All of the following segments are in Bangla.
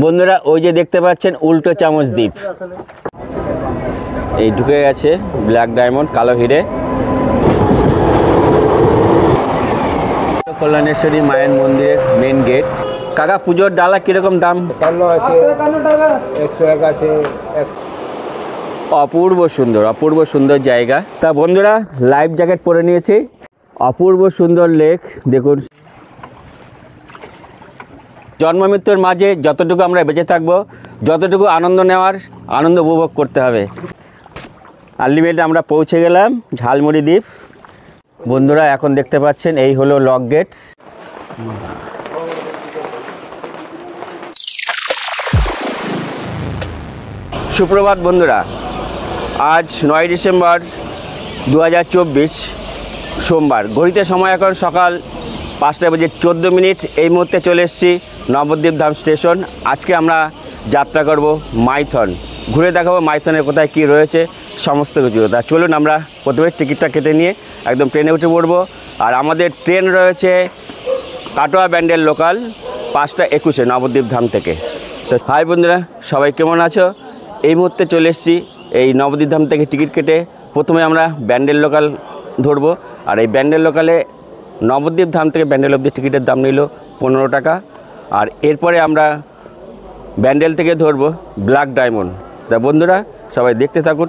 বন্ধুরা ওই যে দেখতে পাচ্ছেন উল্টো চামচ দ্বীপ, এই ঢুকে গেছে ব্ল্যাক ডায়মন্ড কালো হিরে। কল্যাণেশ্বরী মায়ের মন্দিরের মেন গেট। কাকা পুজোর ডালা কিরকম দাম? 51 টাকা, 101 আছে। অপূর্ব সুন্দর, অপূর্ব সুন্দর জায়গা। তা বন্ধুরা লাইফ জ্যাকেট পরে নিয়েছি। অপূর্ব সুন্দর লেক দেখুন। জন্ম মৃত্যুর মাঝে যতটুকু আমরা বেঁচে থাকবো, যতটুকু আনন্দ নেওয়ার আনন্দ উপভোগ করতে হবে। আলটিমেটলি আমরা পৌঁছে গেলাম ঝালমুড়ি দ্বীপ। বন্ধুরা এখন দেখতে পাচ্ছেন এই হলো লক গেট। সুপ্রভাত বন্ধুরা, আজ 9 ডিসেম্বর 2024 সোমবার। ঘড়িতে সময় এখন সকাল 5:14। এই মুহূর্তে চলে এসেছি নবদ্বীপ ধাম স্টেশন। আজকে আমরা যাত্রা করব মাইথন, ঘুরে দেখাবো মাইথনের কোথায় কি রয়েছে সমস্ত কিছু। তা চলুন আমরা প্রথমে টিকিটটা কেটে নিয়ে একদম ট্রেনে উঠে পড়বো। আর আমাদের ট্রেন রয়েছে কাটোয়া ব্যান্ডেল লোকাল 5:21 নবদ্বীপ ধাম থেকে। তো হাই বন্ধুরা, সবাই কেমন আছো? এই মুহূর্তে চলে এসেছি এই নবদ্বীপ ধাম থেকে টিকিট কেটে। প্রথমে আমরা ব্যান্ডেল লোকাল ধরবো। আর এই ব্যান্ডেল লোকালে নবদ্বীপ ধাম থেকে ব্যান্ডেল অবধি টিকিটের দাম নিল 15 টাকা। আর এরপরে আমরা ব্যান্ডেল থেকে ধরবো ব্ল্যাক ডায়মন্ড। তা বন্ধুরা সবাই দেখতে থাকুন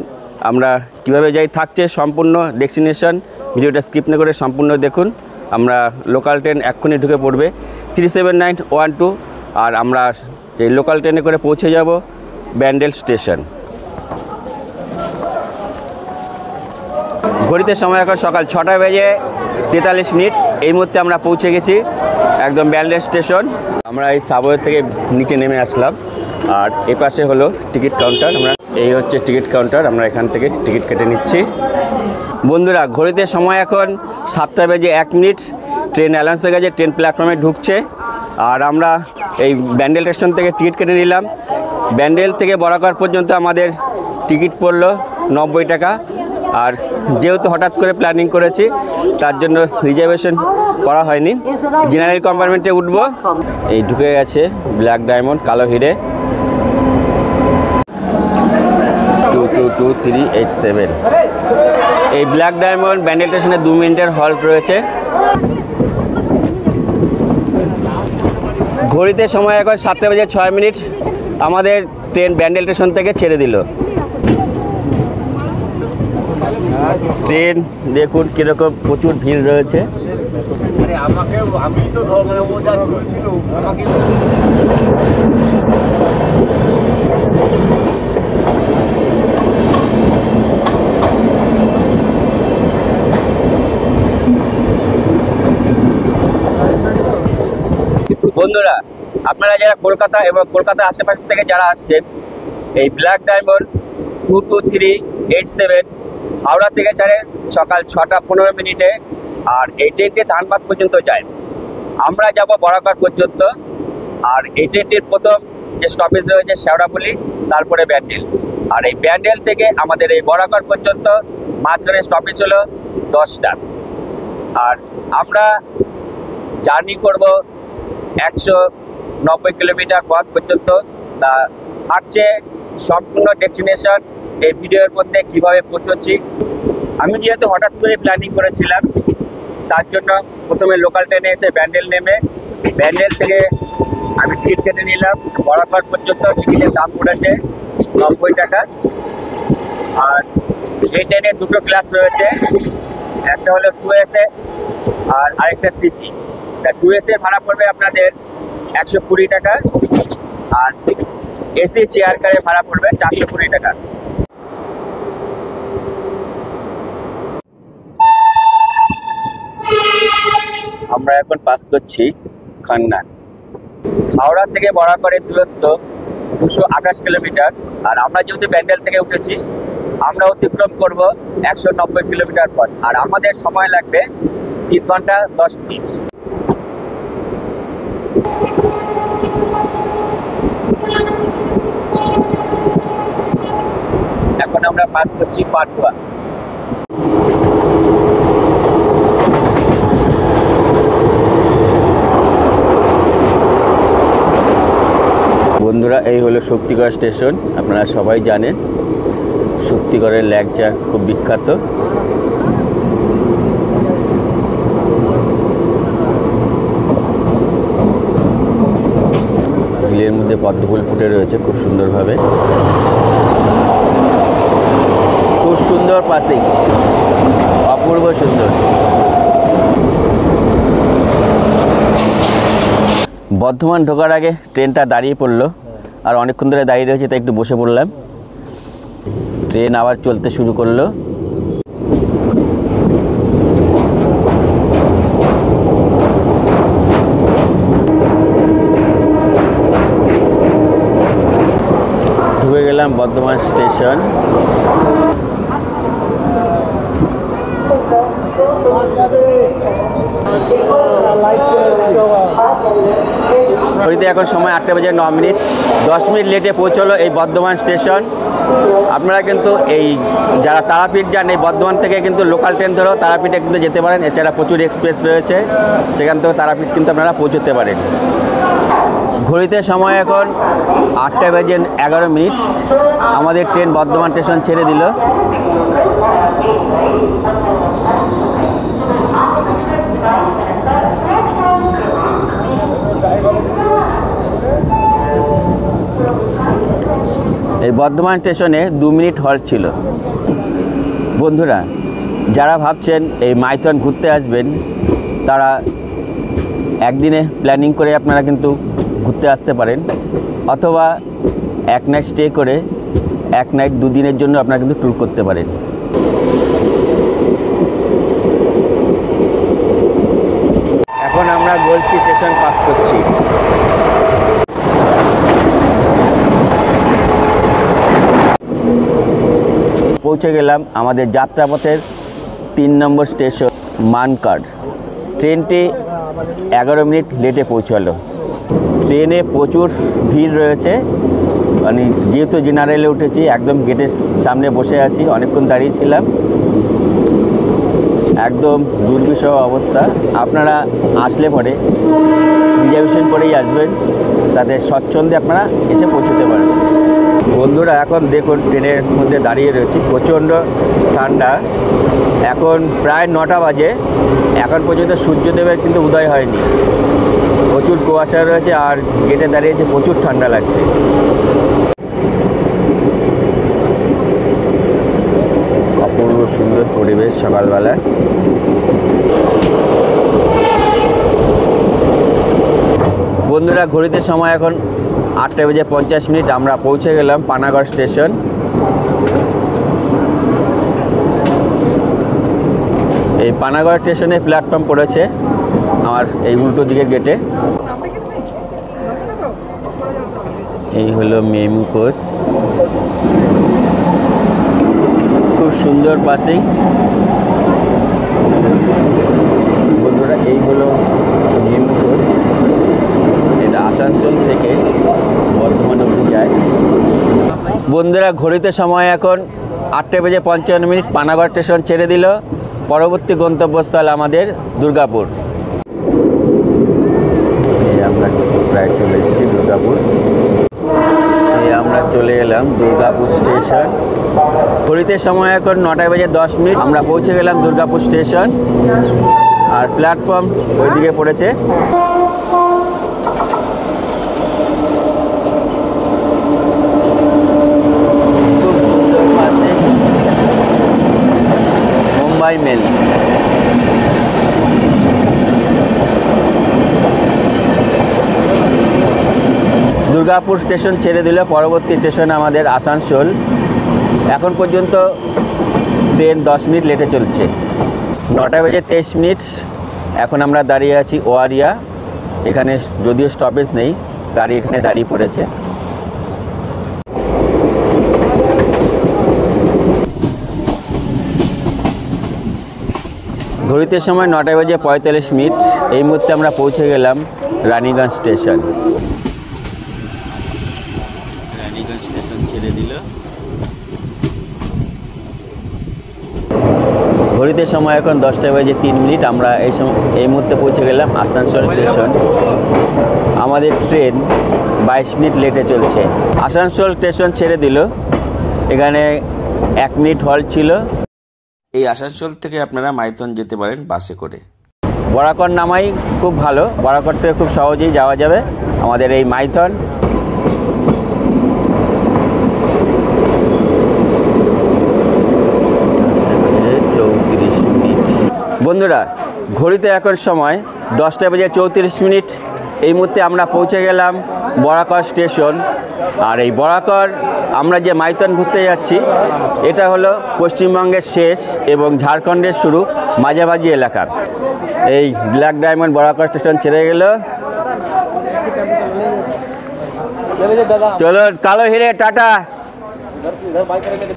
আমরা কিভাবে যাই, থাকছে সম্পূর্ণ ডেস্টিনেশন। ভিডিওটা স্কিপ না করে সম্পূর্ণ দেখুন। আমরা লোকাল ট্রেন এক্ষুনি ঢুকে পড়বে 37912। আর আমরা এই লোকাল ট্রেনে করে পৌঁছে যাব ব্যান্ডেল স্টেশন। ঘড়িতে সময় এখন সকাল 6:43। এই মুহূর্তে আমরা পৌঁছে গেছি একদম ব্যান্ডেল স্টেশন। আমরা এই সাবওয়ে থেকে নিচে নেমে আসলাম। আর এ পাশে হলো টিকিট কাউন্টার। এই হচ্ছে টিকিট কাউন্টার, আমরা এখান থেকে টিকিট কেটে নিচ্ছি। বন্ধুরা ঘড়িতে সময় এখন 7:01। ট্রেন অ্যালাউন্স হয়ে গেছে, ট্রেন প্ল্যাটফর্মে ঢুকছে। আর আমরা এই ব্যান্ডেল স্টেশন থেকে টিকিট কেটে নিলাম। ব্যান্ডেল থেকে বরাকর পর্যন্ত আমাদের টিকিট পড়লো 90 টাকা। আর যেহেতু হঠাৎ করে প্ল্যানিং করেছি তার জন্য রিজার্ভেশন করা হয়নি, জেনারেল কম্পার্টমেন্টে উঠবো। এই ঢুকে গেছে ব্ল্যাক ডায়মন্ড কালো হিরে 2222387। এই ব্ল্যাক ডায়মন্ড ব্যান্ডেল স্টেশনে 2 মিনিটের হল্ট রয়েছে। ঘড়িতে সময় এখন 7:06। আমাদের ট্রেন ব্যান্ডেল স্টেশন থেকে ছেড়ে দিল। ট্রেন দেখুন কীরকম, প্রচুর ভিড় রয়েছে। বন্ধুরা আপনারা যারা কলকাতা এবং কলকাতার আশেপাশ থেকে যারা আসছেন, এই ব্ল্যাক ডায়মন্ড 22387 হাওড়া থেকে ছাড়ে সকাল 6:15। আর এই ট্রেনটি ধানবাদ পর্যন্ত যায়। আমরা যাব বরাকর পর্যন্ত। আর এই ট্রেনটির প্রথম যে স্টপেজ রয়েছে শেওড়াফুলি, তারপরে ব্যান্ডেল। আর এই ব্যান্ডেল থেকে আমাদের এই বরাকর পর্যন্ত মাঝখানে স্টপেজ হলো 10টা। আর আমরা জার্নি করব 190 কিলোমিটার পথ পর্যন্ত। তা থাকছে সম্পূর্ণ ডেস্টিনেশন এই ভিডিওর মধ্যে কীভাবে পৌঁছচ্ছি। আমি যেহেতু হঠাৎ করে প্ল্যানিং করেছিলাম তার জন্য প্রথমে লোকাল ট্রেনে এসে ব্যান্ডেল নেমে ব্যান্ডেল থেকে আমি টিকিট কেটে নিলাম। বরাকর পর্যন্ত টিকিটের দাম পড়েছে 90 টাকা। আর এই ট্রেনে 2টো ক্লাস রয়েছে, একটা হলো 2AC আর আরেকটা CC। তা 2AC ভাড়া পড়বে আপনাদের 120 টাকা। আর AC চেয়ার কারে ভাড়া পড়বে 420 টাকা। আমরা এখন পাস করছি খন্নান। হাওড়া থেকে বরাকরের দূরত্ব 228 কিলোমিটার। আর আমরা যেহেতু ব্যান্ডেল থেকে উঠেছি, আমরা অতিক্রম করব 190 কিলোমিটার পথ। আর আমাদের সময় লাগবে 3 ঘন্টা 10 মিনিট। এখন আমরা পাস করছি পাটুয়া। বন্ধুরা, এই হলো শক্তিগড় স্টেশন। আপনারা সবাই জানেন শক্তিগড়ের ল্যাংচা খুব বিখ্যাত। হিলের মধ্যে পদ্মফুল ফুটে রয়েছে খুব সুন্দরভাবে, খুব সুন্দর পাসিং, অপূর্ব সুন্দর। বর্ধমান ঢোকার আগে ট্রেনটা দাঁড়িয়ে পড়লো, আর অনেকক্ষণ ধরে দাঁড়িয়ে রয়েছে, তাই একটু বসে পড়লাম। ট্রেন আবার চলতে শুরু করলো। ঢুকে গেলাম বর্ধমান স্টেশন। ঘড়িতে এখন সময় 8:09, 10 মিনিট লেটে পৌঁছলো এই বর্ধমান স্টেশন। আপনারা কিন্তু এই যারা তারাপীঠ যান, এই বর্ধমান থেকে কিন্তু লোকাল ট্রেন ধরেও তারাপীঠে কিন্তু যেতে পারেন। এছাড়া প্রচুর এক্সপ্রেস রয়েছে, সেখান থেকে তারাপীঠ কিন্তু আপনারা পৌঁছতে পারেন। ঘড়িতে সময় এখন 8:11। আমাদের ট্রেন বর্ধমান স্টেশন ছেড়ে দিল। এই বর্ধমান স্টেশনে 2 মিনিট হল্ট ছিল। বন্ধুরা, যারা ভাবছেন এই মাইথন ঘুরতে আসবেন, তারা একদিনে প্ল্যানিং করে আপনারা কিন্তু ঘুরতে আসতে পারেন, অথবা এক নাইট স্টে করে 1 নাইট 2 দিনের জন্য আপনারা কিন্তু ট্যুর করতে পারেন। এখন আমরা গলসি স্টেশন পাস করছি। পৌঁছে গেলাম আমাদের যাত্রাপথের 3 নম্বর স্টেশন মানকার। ট্রেনটি 11 মিনিট লেটে পৌঁছালো। ট্রেনে প্রচুর ভিড় রয়েছে, মানে যেহেতু জেনারেলে উঠেছি, একদম গেটের সামনে বসে আছি, অনেকক্ষণ দাঁড়িয়েছিলাম, একদম দুর্বিষহ অবস্থা। আপনারা আসলে পরে রিজার্ভেশন করেই আসবেন, তাতে স্বচ্ছন্দে আপনারা এসে পৌঁছতে পারবেন। বন্ধুরা, এখন দেখুন ট্রেনের মধ্যে দাঁড়িয়ে রয়েছি, প্রচণ্ড ঠান্ডা। এখন প্রায় 9টা বাজে, এখন পর্যন্ত সূর্যদেবের কিন্তু উদয় হয়নি, প্রচুর কুয়াশা রয়েছে, আর গেটে দাঁড়িয়েছে, প্রচুর ঠান্ডা লাগছে। অপূর্ব সুন্দর পরিবেশ সকালবেলা। বন্ধুরা, ঘড়িতে সময় এখন 8:50। আমরা পৌঁছে গেলাম পানাগড় স্টেশন। এই পানাগড় স্টেশনে প্ল্যাটফর্ম পড়েছে আমার এই উল্টো দিকের গেটে। এই হলো মেমু কোচ, খুব সুন্দর পাসিং। বন্ধুরা, এই হলো মেমু কোচ, এটা আসানসোল থেকে বর্ধমান অবধি যায়। বন্ধুরা, ঘড়িতে সময় এখন 8:55। পানাগড় স্টেশন ছেড়ে দিল। পরবর্তী গন্তব্যস্থল আমাদের দুর্গাপুর। আমরা প্রায় চলে এসেছি দুর্গাপুর। আমরা চলে এলাম দুর্গাপুর স্টেশন। ঘড়িতে সময় এখন 9:10। আমরা পৌঁছে গেলাম দুর্গাপুর স্টেশন, আর প্ল্যাটফর্ম ওইদিকে পড়েছে। খুব সুন্দর পাশে মুম্বাই মেল। দুর্গাপুর স্টেশন ছেড়ে দিল, পরবর্তী স্টেশন আমাদের আসানসোল। এখন পর্যন্ত ট্রেন 10 মিনিট লেটে চলছে। 9:23। এখন আমরা দাঁড়িয়ে আছি ওয়ারিয়া। এখানে যদিও স্টপেজ নেই, গাড়ি এখানে দাঁড়িয়ে পড়েছে। ঘড়িতে সময় 9:45। এই মুহূর্তে আমরা পৌঁছে গেলাম রানীগঞ্জ স্টেশন। রানীগঞ্জ স্টেশন ছেড়ে দিল। ঘড়িতে সময় এখন 10:03। আমরা এই মুহূর্তে পৌঁছে গেলাম আসানসোল স্টেশন। আমাদের ট্রেন 22 মিনিট লেটে চলছে। আসানসোল স্টেশন ছেড়ে দিল, এখানে 1 মিনিট হল্ট ছিল। এই আসানসোল থেকে আপনারা মাইথন যেতে পারেন বাসে করে। বরাকর নামাই খুব ভালো, বরাকর থেকে খুব সহজেই যাওয়া যাবে আমাদের এই মাইথন। বন্ধুরা, ঘড়িতে এখন সময় 10:34। এই মুহূর্তে আমরা পৌঁছে গেলাম বরাকর স্টেশন। আর এই বরাকর আমরা যে মাইথন ঘুরতে যাচ্ছি, এটা হলো পশ্চিমবঙ্গের শেষ এবং ঝাড়খণ্ডের শুরু মাঝামাঝি এলাকা। এই ব্ল্যাক ডায়মন্ড বরাকর স্টেশন ছেড়ে গেল। চলো কালো হিরে, টাটা।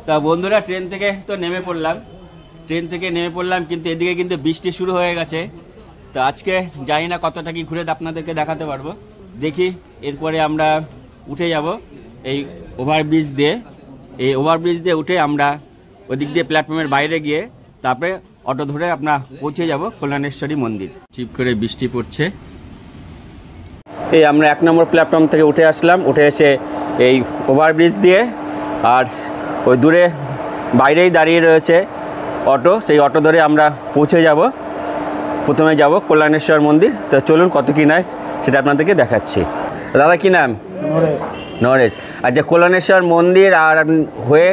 তা বন্ধুরা, ট্রেন থেকে নেমে পড়লাম, কিন্তু এদিকে কিন্তু বৃষ্টি শুরু হয়ে গেছে। তো আজকে জানি না কতটা কি ঘুরে আপনাদেরকে দেখাতে পারবো, দেখি। এরপরে আমরা উঠে যাব এই ওভারব্রিজ দিয়ে। এই ওভারব্রিজ দিয়ে উঠে আমরা ওদিক দিয়ে প্ল্যাটফর্মের বাইরে গিয়ে তারপরে অটো ধরে আমরা পৌঁছে যাব কল্যাণেশ্বরী মন্দির। চিপ করে বৃষ্টি পড়ছে। এই আমরা 1 নম্বর প্ল্যাটফর্ম থেকে উঠে আসলাম, উঠে এসে এই ওভারব্রিজ দিয়ে, আর ওই দূরে বাইরেই দাঁড়িয়ে রয়েছে অটো, সেই অটো ধরে আমরা পৌঁছে যাব। প্রথমে যাব কল্যাণেশ্বর মন্দির। তো চলুন কত কি নেয় সেটা আপনাদেরকে দেখাচ্ছি। দাদা কি নাম? নরেশ। আচ্ছা, কল্যাণেশ্বর মন্দির আর হয়ে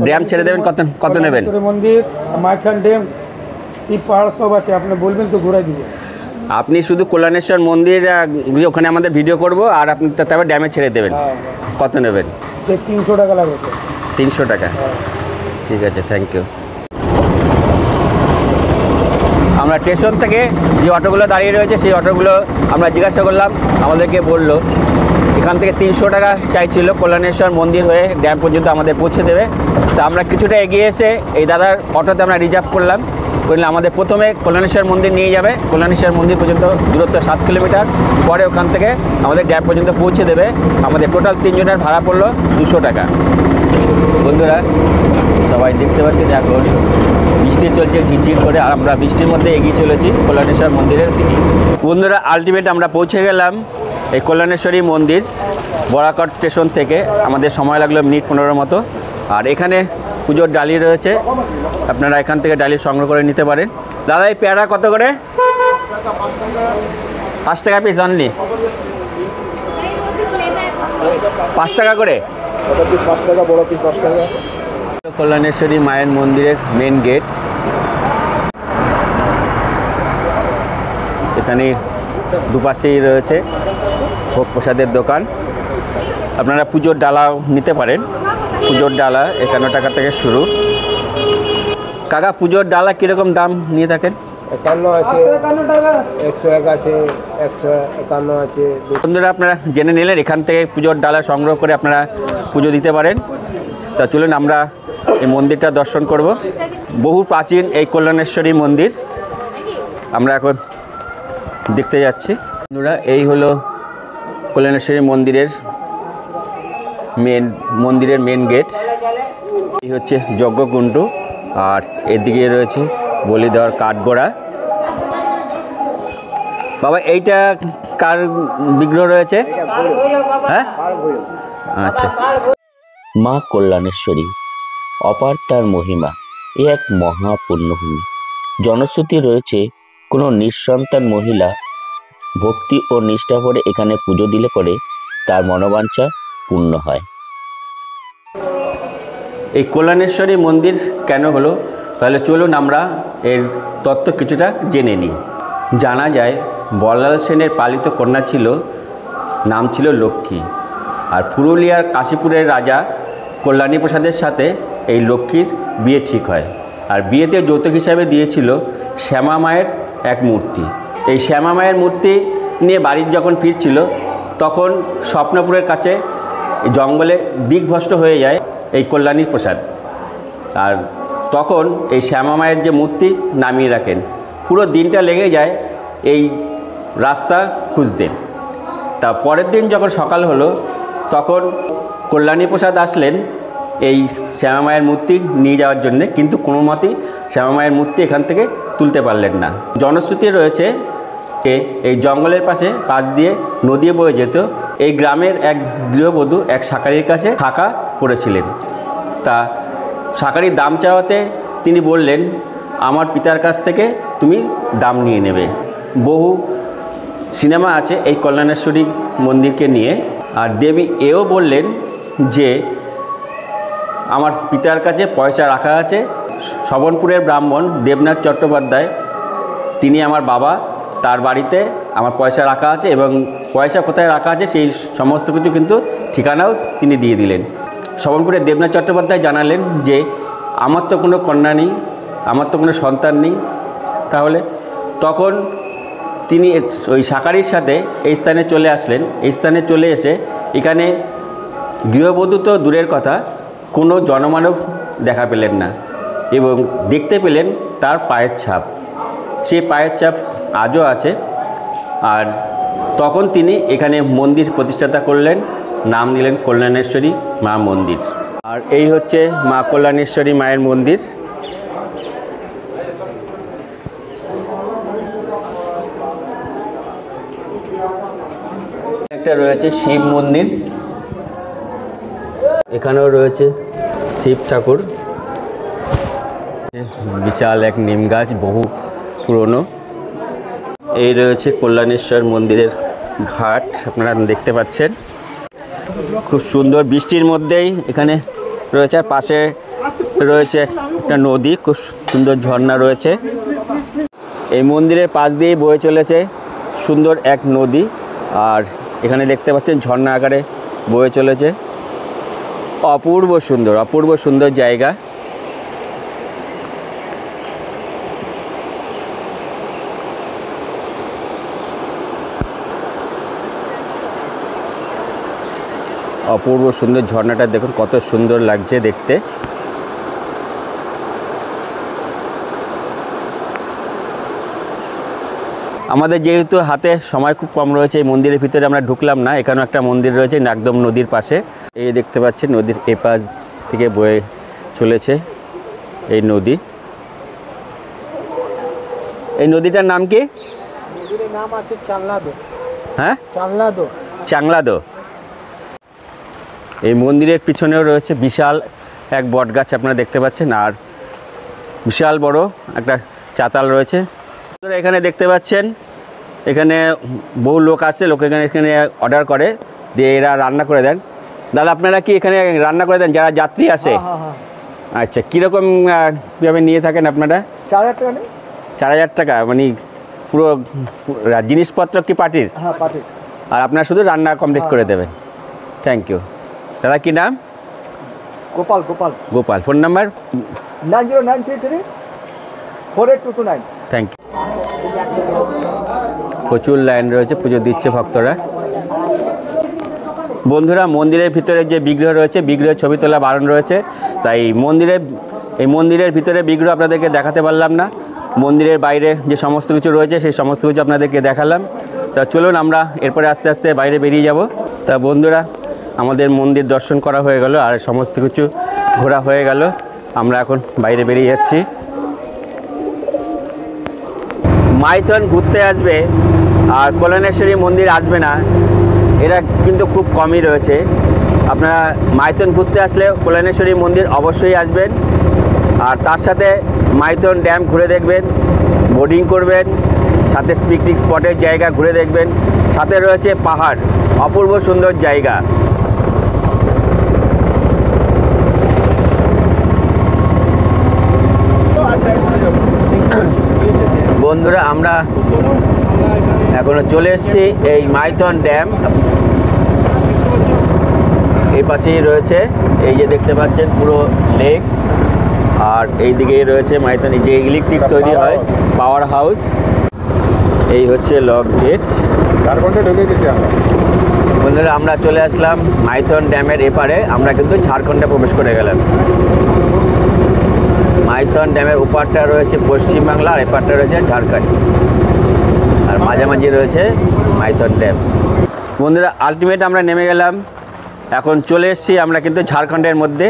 ড্যাম ছেড়ে দেবেন, কত নেবেন? মন্দির, মাইথন ড্যাম, শিব পাহাড় সব আছে, আপনি বলবেন তো ঘুরাই দিব। আপনি শুধু কল্যাণেশ্বর মন্দির ওখানে আমাদের ভিডিও করব, আর আপনি তারপর ড্যামে ছেড়ে দেবেন। কত নেবেন? 300 টাকা লাগবে। 300 টাকা, ঠিক আছে, থ্যাংক ইউ। আমরা স্টেশন থেকে যে অটোগুলো দাঁড়িয়ে রয়েছে সেই অটোগুলো আমরা জিজ্ঞাসা করলাম, আমাদেরকে বললো এখান থেকে 300 টাকা চাইছিল, কল্যাণেশ্বর মন্দির হয়ে ড্যাম পর্যন্ত আমাদের পৌঁছে দেবে। তো আমরা কিছুটা এগিয়ে এসে এই দাদার অটোতে আমরা রিজার্ভ করলাম, আমাদের প্রথমে কল্যাণেশ্বর মন্দির নিয়ে যাবে। কল্যাণেশ্বর মন্দির পর্যন্ত দূরত্ব 7 কিলোমিটার, পরে ওখান থেকে আমাদের ড্যাম পর্যন্ত পৌঁছে দেবে। আমাদের টোটাল 3 জনের ভাড়া পড়লো 200 টাকা। বন্ধুরা, সবাই দেখতে পাচ্ছেন এখন বৃষ্টি চলছে ঝিরঝির করে, আর আমরা বৃষ্টির মধ্যে এগিয়ে চলেছি কল্যাণেশ্বর মন্দিরের দিকে। বন্ধুরা, আলটিমেট আমরা পৌঁছে গেলাম এই কল্যাণেশ্বরী মন্দির বরাকর স্টেশন থেকে। আমাদের সময় লাগলো মিনিট 15 মতো। আর এখানে পুজোর ডালি রয়েছে, আপনারা এখান থেকে ডালি সংগ্রহ করে নিতে পারেন। দাদা, এই পেয়ারা কত করে? 5 টাকা পিস অনলি। 5 টাকা করে? কল্যাণেশ্বরী মায়ের মন্দিরের মেন গেট। এখানে দুপাশেই রয়েছে ভোগ প্রসাদের দোকান। আপনারা পুজোর ডালাও নিতে পারেন। পুজোর ডালা 51 টাকা থেকে শুরু। কাকা, পুজোর ডালা কীরকম দাম নিয়ে থাকেন? 51 আছে, 101 আছে, 151 আছে। বন্ধুরা, আপনারা জেনে নিলেন, এখান থেকে পুজোর ডালা সংগ্রহ করে আপনারা পুজো দিতে পারেন। তা চলুন আমরা এই মন্দিরটা দর্শন করব। বহু প্রাচীন এই কল্যাণেশ্বরী মন্দির আমরা এখন দেখতে যাচ্ছি। বন্ধুরা, এই হলো কল্যাণেশ্বরী মন্দিরের মেন গেট। এই হচ্ছে যজ্ঞকুণ্ড, আর এদিকে রয়েছে বলি দেওয়ার কাঠগড়া। বাবা, এইটা কার বিগ্রহ রয়েছে? হ্যাঁ, আচ্ছা। মা কল্যাণেশ্বরী অপার তার মহিমা, এ এক মহাপুণ্যভূমি। জনশ্রুতি রয়েছে, কোনো নিঃসন্তান মহিলা ভক্তি ও নিষ্ঠা ভরে এখানে পুজো দিলে পরে তার মনোবাঞ্ছা পূর্ণ হয়। এই কল্যাণেশ্বরী মন্দির কেন হলো, তাহলে চলুন আমরা এর তত্ত্ব কিছুটা জেনে নিই। জানা যায় বল্লাল সেনের পালিত কন্যা ছিল, নাম ছিল লক্ষ্মী। আর পুরুলিয়ার কাশীপুরের রাজা কল্যাণী প্রসাদের সাথে এই লক্ষ্মীর বিয়ে ঠিক হয়। আর বিয়েতে যৌতুক হিসাবে দিয়েছিল শ্যামা মায়ের এক মূর্তি। এই শ্যামা মায়ের মূর্তি নিয়ে বাড়ি যখন ফিরছিল, তখন স্বপ্নপুরের কাছে জঙ্গলে দিকভ্রষ্ট হয়ে যায় এই কল্যাণী প্রসাদ। আর তখন এই শ্যামা মায়ের যে মূর্তি নামিয়ে রাখেন। পুরো দিনটা লেগে যায় এই রাস্তা খুঁজতে। তা পরের দিন যখন সকাল হলো, তখন কল্যাণী প্রসাদ আসলেন এই শ্যামা মায়ের মূর্তি নিয়ে যাওয়ার জন্যে, কিন্তু কোনো মতেই শ্যামা মায়ের মূর্তি এখান থেকে তুলতে পারলেন না। জনশ্রুতি রয়েছে যে এই জঙ্গলের পাশ দিয়ে নদী বয়ে যেত। এই গ্রামের এক গৃহবধূ এক শাঁখারির কাছে টাকা পড়েছিলেন। তা শাঁখারির দাম চাওয়াতে তিনি বললেন, আমার পিতার কাছ থেকে তুমি দাম নিয়ে নেবে। বহু সিনেমা আছে এই কল্যাণেশ্বরী মন্দিরকে নিয়ে। আর দেবী এও বললেন যে আমার পিতার কাছে পয়সা রাখা আছে। শবনপুরের ব্রাহ্মণ দেবনাথ চট্টোপাধ্যায়, তিনি আমার বাবা, তার বাড়িতে আমার পয়সা রাখা আছে এবং পয়সা কোথায় রাখা আছে সেই সমস্ত কিছু কিন্তু ঠিকানাও তিনি দিয়ে দিলেন। শবনপুরের দেবনাথ চট্টোপাধ্যায় জানালেন যে আমার তো কোনো কন্যা নেই, আমার তো কোনো সন্তান নেই। তাহলে তখন তিনি ওই শাঁখারির সাথে এই স্থানে চলে আসলেন। এই স্থানে চলে এসে এখানে গৃহবধূ তো দূরের কথা, কোনো জনমানব দেখা পেলেন না এবং দেখতে পেলেন তার পায়ের ছাপ। সেই পায়ের ছাপ আজও আছে। আর তখন তিনি এখানে মন্দির প্রতিষ্ঠাতা করলেন, নাম দিলেন কল্যাণেশ্বরী মা মন্দির। আর এই হচ্ছে মা কল্যাণেশ্বরী মায়ের মন্দির। একটা রয়েছে শিব মন্দির, এখানেও রয়েছে শিব ঠাকুর। বিশাল এক নিম গাছ, বহু পুরনো। এই রয়েছে কল্যাণেশ্বর মন্দিরের ঘাট, আপনারা দেখতে পাচ্ছেন খুব সুন্দর। বৃষ্টির মধ্যেই এখানে রয়েছে, আর পাশে রয়েছে একটা নদী, খুব সুন্দর ঝর্ণা রয়েছে। এই মন্দিরের পাশ দিয়েই বয়ে চলেছে সুন্দর এক নদী, আর এখানে দেখতে পাচ্ছেন ঝর্ণা আকারে বয়ে চলেছে। অপূর্ব সুন্দর, অপূর্ব সুন্দর জায়গা। অপূর্ব সুন্দর ঝর্ণাটা দেখুন, কত সুন্দর লাগছে দেখতে। আমাদের যেহেতু হাতে সময় খুব কম রয়েছে, এই মন্দিরের ভিতরে আমরা ঢুকলাম না। এখানেও একটা মন্দির রয়েছে একদম নদীর পাশে। এই দেখতে পাচ্ছেন নদীর এপাশ থেকে বয়ে চলেছে এই নদী। এই নদীটার নাম কি? নদীর নাম আছে চাংলাদো। হ্যাঁ, চাংলাদো। চাংলাদো। এই মন্দিরের পিছনেও রয়েছে বিশাল এক বটগাছ, আপনারা দেখতে পাচ্ছেন, আর বিশাল বড় একটা চাতাল রয়েছে। এখানে দেখতে পাচ্ছেন এখানে বহু লোক আসে, লোক এখানে অর্ডার করে দিয়ে এরা রান্না করে দেন। দাদা, আপনারা কি এখানে রান্না করে দেন যারা যাত্রী আসে? আচ্ছা, কীরকম কীভাবে নিয়ে থাকেন আপনারা? 4000 টাকা নেই। 4000 টাকা, মানে পুরো জিনিসপত্র কি পার্টির? হ্যাঁ, পার্টি। আর আপনারা শুধু রান্না কমপ্লিট করে দেবেন। Thank you. দাদা কি নাম? Gopal. Gopal. Gopal. Phone number? 9093348229। Thank you. প্রচুর লাইন রয়েছে, পুজো দিচ্ছে ভক্তরা। বন্ধুরা, মন্দিরের ভিতরে যে বিগ্রহ রয়েছে, বিগ্রহের ছবি তোলা বারণ রয়েছে, তাই এই মন্দিরের ভিতরে বিগ্রহ আপনাদেরকে দেখাতে পারলাম না। মন্দিরের বাইরে যে সমস্ত কিছু রয়েছে সেই সমস্ত কিছু আপনাদেরকে দেখালাম। তা চলুন আমরা এরপরে আস্তে আস্তে বাইরে বেরিয়ে যাব। তা বন্ধুরা, আমাদের মন্দির দর্শন করা হয়ে গেল আর সমস্ত কিছু ঘোরা হয়ে গেল। আমরা এখন বাইরে বেরিয়ে যাচ্ছি। মাইথন ঘুরতে আসবে আর কল্যাণেশ্বরী মন্দির আসবে না, এরা কিন্তু খুব কমই রয়েছে। আপনারা মাইথন ঘুরতে আসলে কল্যাণেশ্বরী মন্দির অবশ্যই আসবেন, আর তার সাথে মাইথন ড্যাম ঘুরে দেখবেন, বোটিং করবেন, সাথে পিকনিক স্পটের জায়গা ঘুরে দেখবেন, সাথে রয়েছে পাহাড়, অপূর্ব সুন্দর জায়গা। বন্ধুরা, আমরা এখনো চলে এসেছি এই মাইথন ড্যাম। এই পাশেই রয়েছে, এই যে দেখতে পাচ্ছেন পুরো লেক, আর এই দিকেই রয়েছে মাইথন যে ইলেকট্রিক তৈরি হয় পাওয়ার হাউস। এই হচ্ছে লক গেট। বন্ধুরা, আমরা চলে আসলাম মাইথন ড্যামের এপারে। আমরা কিন্তু ঝাড়খণ্ডে প্রবেশ করে গেলাম। মাইথন ড্যামের ওপারটা রয়েছে পশ্চিমবাংলা আর এপারটা রয়েছে ঝাড়খণ্ড, আর মাঝামাঝি রয়েছে মাইথন ড্যাম। বন্ধুরা, আলটিমেট আমরা নেমে গেলাম। এখন চলে এসেছি আমরা কিন্তু ঝাড়খণ্ডের মধ্যে।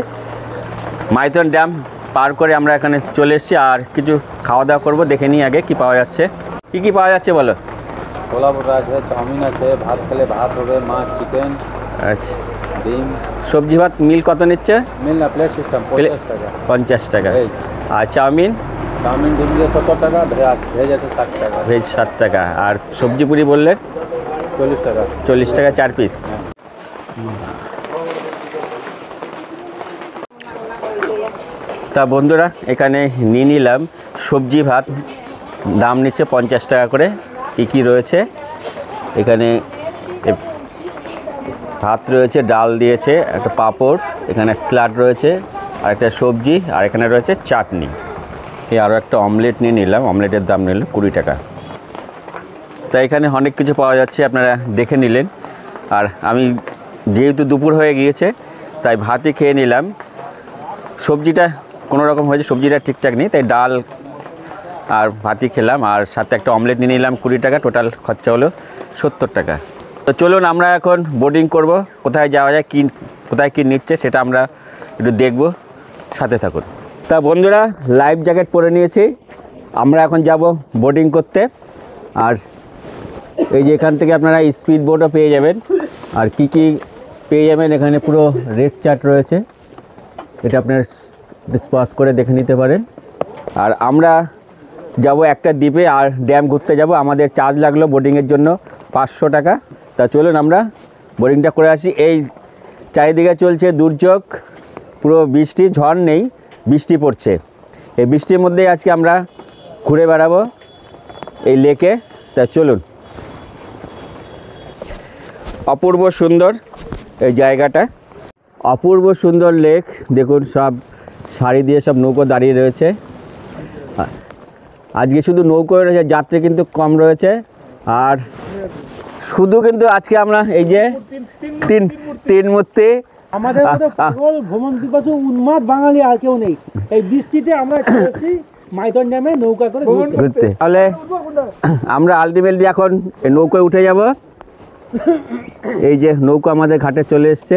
মাইথন ড্যাম পার করে আমরা এখানে চলে এসেছি আর কিছু খাওয়া দাওয়া করবো, দেখে নিই আগে কি পাওয়া যাচ্ছে। কি পাওয়া যাচ্ছে বলো? ছোলা ভরা আছে, চাউমিন আছে, ভাত খেলে ভাত হবে, মাছ, চিকেন, আচ্ছা, ডিম। সবজি ভাত মিল কত নিচ্ছে? মিল না, প্লেট সিস্টেম, 50 টাকা। 50 টাকা। ভেজ। আর চাউমিন? চাউমিন ডিম দিয়ে 70 টাকা, ভেজ আছে 60 টাকা। ভেজ 7 টাকা। আর সবজি পুরি বললে? 40 টাকা। 40 টাকা 4 পিস। তা বন্ধুরা এখানে নিয়ে নিলাম সবজি ভাত, দাম নিচ্ছে 50 টাকা করে। কী রয়েছে এখানে? ভাত রয়েছে, ডাল দিয়েছে, একটা পাঁপড়, এখানে স্যালাড রয়েছে, আর একটা সবজি, আর এখানে রয়েছে চাটনি। এই আরও একটা অমলেট নিয়ে নিলাম, অমলেটের দাম নিল 20 টাকা। তা এখানে অনেক কিছু পাওয়া যাচ্ছে, আপনারা দেখে নিলেন। আর আমি যেহেতু দুপুর হয়ে গিয়েছে তাই ভাতই খেয়ে নিলাম। সবজিটা কোনো রকম হয়েছে, সবজিটা ঠিকঠাক নেই, তাই ডাল আর ভাতই খেলাম। আর সাথে একটা অমলেট নিয়ে নিলাম 20 টাকা, টোটাল খরচা হলো 70 টাকা। তো চলুন আমরা এখন বোটিং করব। কোথায় যাওয়া যায়, কোথায় কী নিচ্ছে সেটা আমরা একটু দেখব, সাথে থাকুন। তা বন্ধুরা লাইফ জ্যাকেট পরে নিয়েছি, আমরা এখন যাব বোটিং করতে। আর এই যে এখান থেকে আপনারা স্পিড বোটও পেয়ে যাবেন। আর কি পেয়ে যাবেন এখানে পুরো রেড চার্ট রয়েছে, এটা আপনার স্পর্শ করে দেখে নিতে পারেন। আর আমরা যাব একটা দ্বীপে আর ড্যাম ঘুরতে যাব। আমাদের চার্জ লাগলো বোটিংয়ের জন্য 500 টাকা। তা চলুন আমরা বোটিংটা করে আসি। এই চারিদিকে চলছে দুর্যোগ, পুরো বৃষ্টি, ঝড় নেই, বৃষ্টি পড়ছে। এই বৃষ্টির মধ্যেই আজকে আমরা ঘুরে বেড়াবো এই লেকে। তা চলুন। অপূর্ব সুন্দর এই জায়গাটা, অপূর্ব সুন্দর লেক। দেখুন সব সারি দিয়ে সব নৌকো দাঁড়িয়ে রয়েছে। আজকে শুধু নৌকো রয়েছে, যাত্রী কিন্তু কম রয়েছে। আর শুধু কিন্তু আজকে আমরা এই যে তিন মূর্তি, আমাদের মতো পাগল ভ্রমণ পিপাসু উন্মাদ বাঙালি আর কেউ নেই। এই বৃষ্টিতে আমরা এসেছি মাইথন ড্যামে নৌকা করে ঘুরতে। তাহলে আমরা আলটিমেটলি এখন এই নৌকোয় উঠে যাব। এই যে নৌকো আমাদের ঘাটে চলে এসছে,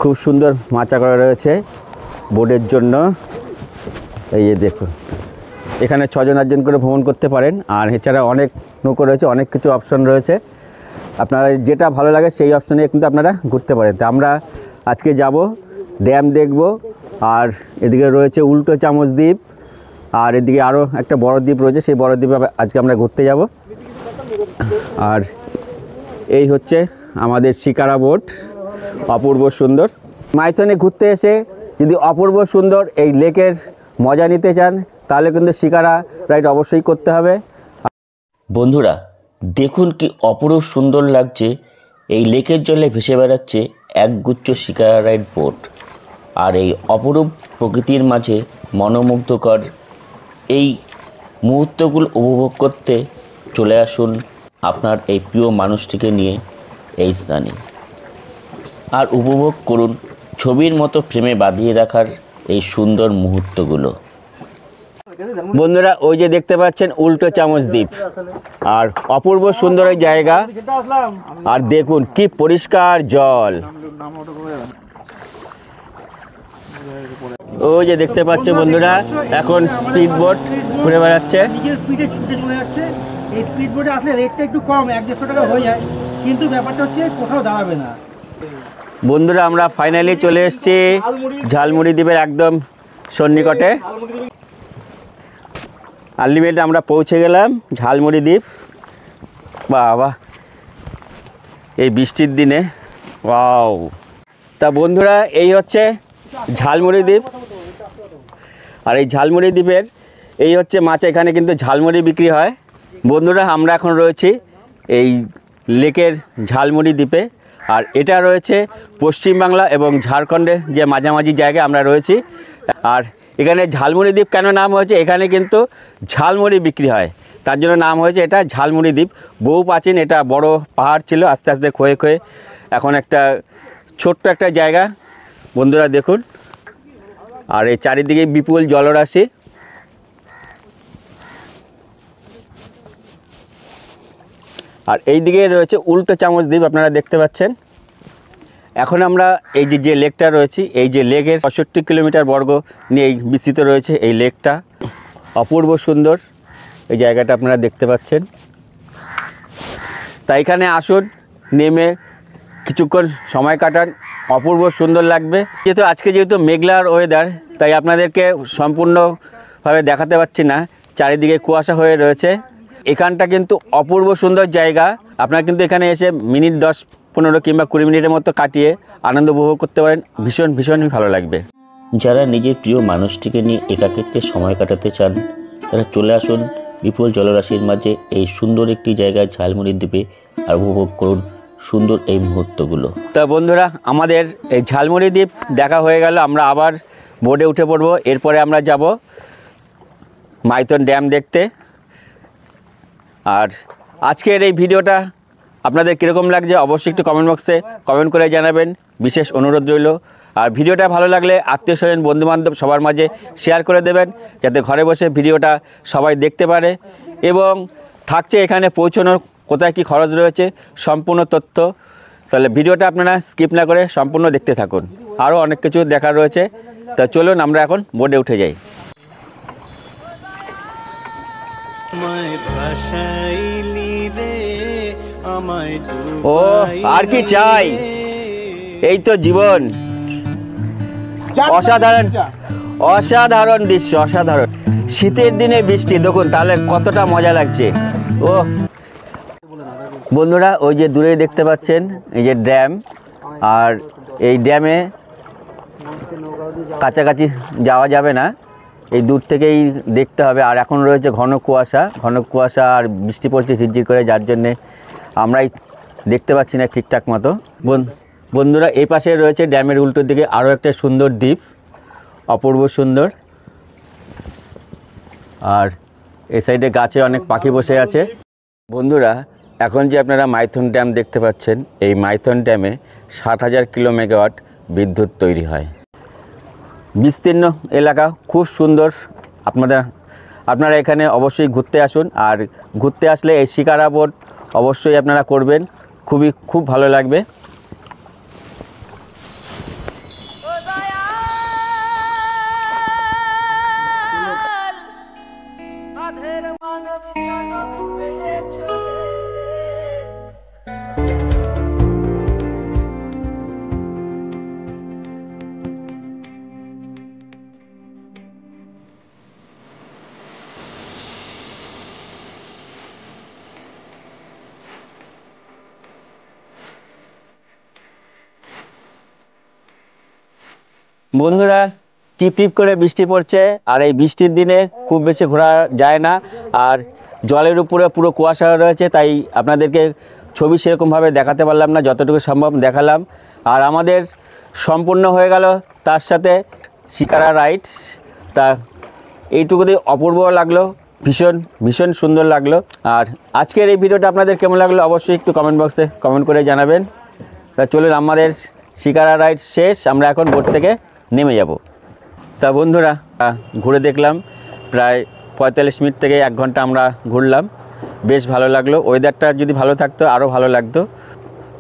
খুব সুন্দর মাচা করা রয়েছে বোটের জন্য। এই যে দেখুন, এখানে 6 জন 8 জন করে ভ্রমণ করতে পারেন। আর এছাড়া অনেক নৌকো রয়েছে, অনেক কিছু অপশন রয়েছে, আপনারা যেটা ভালো লাগে সেই অপশনে কিন্তু আপনারা ঘুরতে পারেন। তো আমরা আজকে যাব, ড্যাম দেখব। আর এদিকে রয়েছে উল্টো চামচ দ্বীপ, আর এদিকে আরও একটা বড় দ্বীপ রয়েছে, সেই বড় দ্বীপে আজকে আমরা ঘুরতে যাব। আর এই হচ্ছে আমাদের শিকারা বোট, অপূর্ব সুন্দর। মাইথনে ঘুরতে এসে যদি অপূর্ব সুন্দর এই লেকের মজা নিতে চান তাহলে কিন্তু শিকারা রাইড অবশ্যই করতে হবে। বন্ধুরা দেখুন কি অপরূপ সুন্দর লাগছে, এই লেকের জলে ভেসে বেড়াচ্ছে একগুচ্ছ শিকারা রাইড বোট। আর এই অপরূপ প্রকৃতির মাঝে মনোমুগ্ধকর এই মুহূর্তগুলো উপভোগ করতে চলে আসুন আপনার এই প্রিয় মানুষটিকে নিয়ে এই স্থানে, আর উপভোগ করুন ছবির মতো ফ্রেমে বাঁধিয়ে রাখার এই সুন্দর মুহূর্তগুলো। বন্ধুরা ওই যে দেখতে পাচ্ছেন উল্টো চামচ দ্বীপ, আর অপূর্ব সুন্দর এই জায়গা। আর দেখুন কি পরিষ্কার জল, ওই যে দেখতে পাচ্ছ বন্ধুরা এখন স্পিড বোট ঘুরে বেড়াচ্ছে। নিজের স্পিডে ছুটে চলে যাচ্ছে। এই স্পিড বোটে আসলে রেটটা একটু কম, 1-150 টাকা হয়ে যায়, কিন্তু ব্যাপারটা হচ্ছে কোথাও দাঁড়াবে না। বন্ধুরা আমরা ফাইনালি চলে এসেছি ঝালমুড়ি দ্বীপের একদম সন্নিকটে। আলটিমেটলি আমরা পৌঁছে গেলাম ঝালমুড়ি দ্বীপ। বাবা এই বৃষ্টির দিনে, ওয়াও। তা বন্ধুরা এই হচ্ছে ঝালমুড়ি দ্বীপ। আর এই ঝালমুড়ি দ্বীপের এই হচ্ছে মাছ, এখানে কিন্তু ঝালমুড়ি বিক্রি হয়। বন্ধুরা আমরা এখন রয়েছি এই লেকের ঝালমুড়ি দ্বীপে। আর এটা রয়েছে পশ্চিমবাংলা এবং ঝাড়খণ্ডে যে মাঝামাঝি জায়গায় আমরা রয়েছি। আর এখানে ঝালমুড়ি দ্বীপ কেন নাম হয়েছে, এখানে কিন্তু ঝালমুড়ি বিক্রি হয়, তার জন্য নাম হয়েছে এটা ঝালমুড়ি দ্বীপ। বহু প্রাচীন এটা বড় পাহাড় ছিল, আস্তে আস্তে ক্ষয়ে ক্ষয়ে এখন একটা ছোট্ট একটা জায়গা। বন্ধুরা দেখুন, আর এই চারিদিকে বিপুল জলরাশি। আর এই দিকে রয়েছে উল্টো চামচ দ্বীপ, আপনারা দেখতে পাচ্ছেন এখন আমরা এই যে লেকটা রয়েছে, এই যে লেকের 65 কিলোমিটার বর্গ নিয়ে এই বিস্তৃত রয়েছে এই লেকটা। অপূর্ব সুন্দর এই জায়গাটা আপনারা দেখতে পাচ্ছেন। তাই এখানে আসুন, নেমে কিছুক্ষণ সময় কাটান, অপূর্ব সুন্দর লাগবে। যেহেতু মেঘলার ওয়েদার, তাই আপনাদেরকে সম্পূর্ণভাবে দেখাতে পারছি না, চারিদিকে কুয়াশা হয়ে রয়েছে। এখানটা কিন্তু অপূর্ব সুন্দর জায়গা। আপনারা কিন্তু এখানে এসে মিনিট 10-15 কিংবা 20 মিনিটের মতো কাটিয়ে আনন্দ উপভোগ করতে পারেন। ভীষণই ভালো লাগবে। যারা নিজের প্রিয় মানুষটিকে নিয়ে একাকিত্বের সময় কাটাতে চান, তারা চলে আসুন বিপুল জলরাশির মাঝে এই সুন্দর একটি জায়গায় ঝালমুড়ি দ্বীপে আর উপভোগ করুন সুন্দর এই মুহূর্তগুলো। তা বন্ধুরা, আমাদের এই ঝালমুড়ি দ্বীপ দেখা হয়ে গেল। আমরা আবার বোটে উঠে পড়ব। এরপরে আমরা যাব মাইথন ড্যাম দেখতে। আর আজকের এই ভিডিওটা আপনাদের কীরকম লাগছে অবশ্যই একটু কমেন্ট বক্সে কমেন্ট করে জানাবেন, বিশেষ অনুরোধ রইল। আর ভিডিওটা ভালো লাগলে আত্মীয় স্বজন বন্ধুবান্ধব সবার মাঝে শেয়ার করে দেবেন, যাতে ঘরে বসে ভিডিওটা সবাই দেখতে পারে। এবং থাকছে এখানে পৌঁছানোর কোথায় কী খরচ রয়েছে সম্পূর্ণ তথ্য। তাহলে ভিডিওটা আপনারা স্কিপ না করে সম্পূর্ণ দেখতে থাকুন, আরও অনেক কিছু দেখার রয়েছে। তা চলুন আমরা এখন বোটে উঠে যাই। ও আর কি চাই, এই তো জীবন। অসাধারণ দৃশ্য, অসাধারণ। শীতের দিনে বৃষ্টি, দেখুন তাহলে কতটা মজা লাগছে। ও বন্ধুরা, ওই যে দূরেই দেখতে পাচ্ছেন এই যে ড্যাম, আর এই ড্যামে কাছাকাছি যাওয়া যাবে না, এই দূর থেকেই দেখতে হবে। আর এখন রয়েছে ঘন কুয়াশা আর বৃষ্টি পড়ছে ঝিরঝির করে, যার জন্যে আমরাই দেখতে পাচ্ছি না ঠিকঠাক মতো। বন্ধুরা, এই পাশে রয়েছে ড্যামের উল্টো দিকে আরও একটা সুন্দর দ্বীপ, অপূর্ব সুন্দর। আর এই সাইডে গাছে অনেক পাখি বসে আছে। বন্ধুরা, এখন যে আপনারা মাইথন ড্যাম দেখতে পাচ্ছেন, এই মাইথন ড্যামে 60,000 কিলো মেগাওয়াট বিদ্যুৎ তৈরি হয়। বিস্তীর্ণ এলাকা, খুব সুন্দর। আপনারা এখানে অবশ্যই ঘুরতে আসুন। আর ঘুরতে আসলে এই শিকারা বোট অবশ্যই আপনারা করবেন, খুব ভালো লাগবে। বন্ধুরা, টিপ টিপ করে বৃষ্টি পড়ছে, আর এই বৃষ্টির দিনে খুব বেশি ঘোরা যায় না। আর জলের উপরে পুরো কুয়াশা রয়েছে, তাই আপনাদেরকে ছবি সেরকমভাবে দেখাতে পারলাম না, যতটুকু সম্ভব দেখালাম। আর আমাদের সম্পূর্ণ হয়ে গেল তার সাথে শিকারা রাইডস। তা এইটুকুতেই অপূর্ব লাগলো, ভীষণ সুন্দর লাগলো। আর আজকের এই ভিডিওটা আপনাদের কেমন লাগলো অবশ্যই একটু কমেন্ট বক্সে কমেন্ট করে জানাবেন। তা চলুন, আমাদের শিকারা রাইড শেষ, আমরা এখন বোট থেকে নেমে যাব। তা বন্ধুরা, ঘুরে দেখলাম প্রায় 45 মিনিট থেকে 1 ঘন্টা আমরা ঘুরলাম, বেশ ভালো লাগলো। ওয়েদারটা যদি ভালো থাকতো আরও ভালো লাগতো।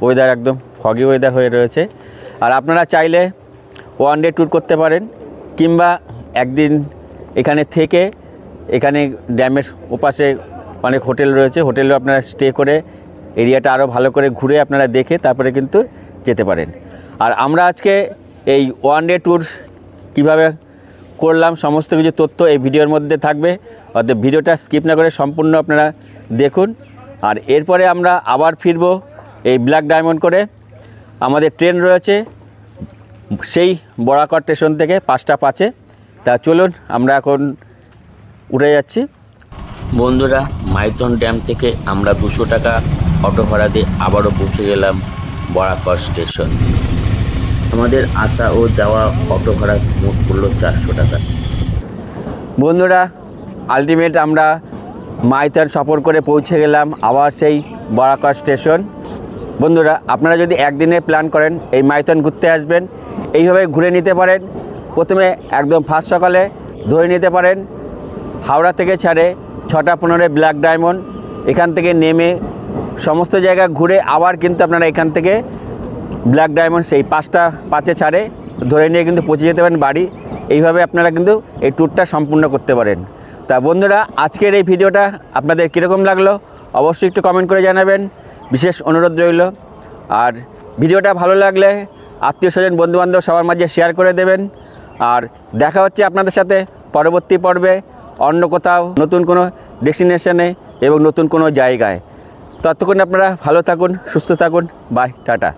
ওয়েদার একদম ফগি ওয়েদার হয়ে রয়েছে। আর আপনারা চাইলে ওয়ান ডে ট্যুর করতে পারেন, কিংবা একদিন এখানে থেকে, এখানে ড্যামের ওপাশে অনেক হোটেল রয়েছে, হোটেলেও আপনারা স্টে করে এরিয়াটা আরও ভালো করে ঘুরে আপনারা দেখে তারপরে কিন্তু যেতে পারেন। আর আমরা আজকে এই ওয়ান ডে ট্যুর কীভাবে করলাম সমস্ত কিছু তথ্য এই ভিডিওর মধ্যে থাকবে, অর্থাৎ ভিডিওটা স্কিপ না করে সম্পূর্ণ আপনারা দেখুন। আর এরপরে আমরা আবার ফিরব এই ব্ল্যাক ডায়মন্ড করে। আমাদের ট্রেন রয়েছে সেই বরাকর স্টেশন থেকে 5টা 5-এ। তা চলুন, আমরা এখন উঠে যাচ্ছি। বন্ধুরা, মাইথন ড্যাম থেকে আমরা 200 টাকা অটো ভাড়া দিয়ে আবারও পৌঁছে গেলাম বরাকর স্টেশন। আমাদের আসা ও যাওয়া অটো ভাড়া মোট পড়লো 400 টাকা। বন্ধুরা, আলটিমেট আমরা মাইথন সফর করে পৌঁছে গেলাম আবার সেই বরাকর স্টেশন। বন্ধুরা, আপনারা যদি একদিনে প্ল্যান করেন এই মাইথন ঘুরতে আসবেন, এইভাবে ঘুরে নিতে পারেন। প্রথমে একদম ফার্স্ট সকালে ধরে নিতে পারেন হাওড়া থেকে ছাড়ে 6টা 15-এ ব্ল্যাক ডায়মন্ড। এখান থেকে নেমে সমস্ত জায়গা ঘুরে আবার কিন্তু আপনারা এখান থেকে ব্ল্যাক ডায়মন্ড সেই 5:05 ছাড়ে ধরে নিয়ে কিন্তু পৌঁছে যেতে পারেন বাড়ি। এইভাবে আপনারা কিন্তু এই ট্যুরটা সম্পূর্ণ করতে পারেন। তা বন্ধুরা, আজকের এই ভিডিওটা আপনাদের কীরকম লাগলো অবশ্যই একটু কমেন্ট করে জানাবেন, বিশেষ অনুরোধ রইল। আর ভিডিওটা ভালো লাগলে আত্মীয়-স্বজন, বন্ধুবান্ধব সবার মাঝে শেয়ার করে দেবেন। আর দেখা হচ্ছে আপনাদের সাথে পরবর্তী পর্বে অন্য কোথাও নতুন কোনো ডেস্টিনেশনে এবং নতুন কোনো জায়গায়। ততক্ষণ আপনারা ভালো থাকুন, সুস্থ থাকুন। Bye, tata.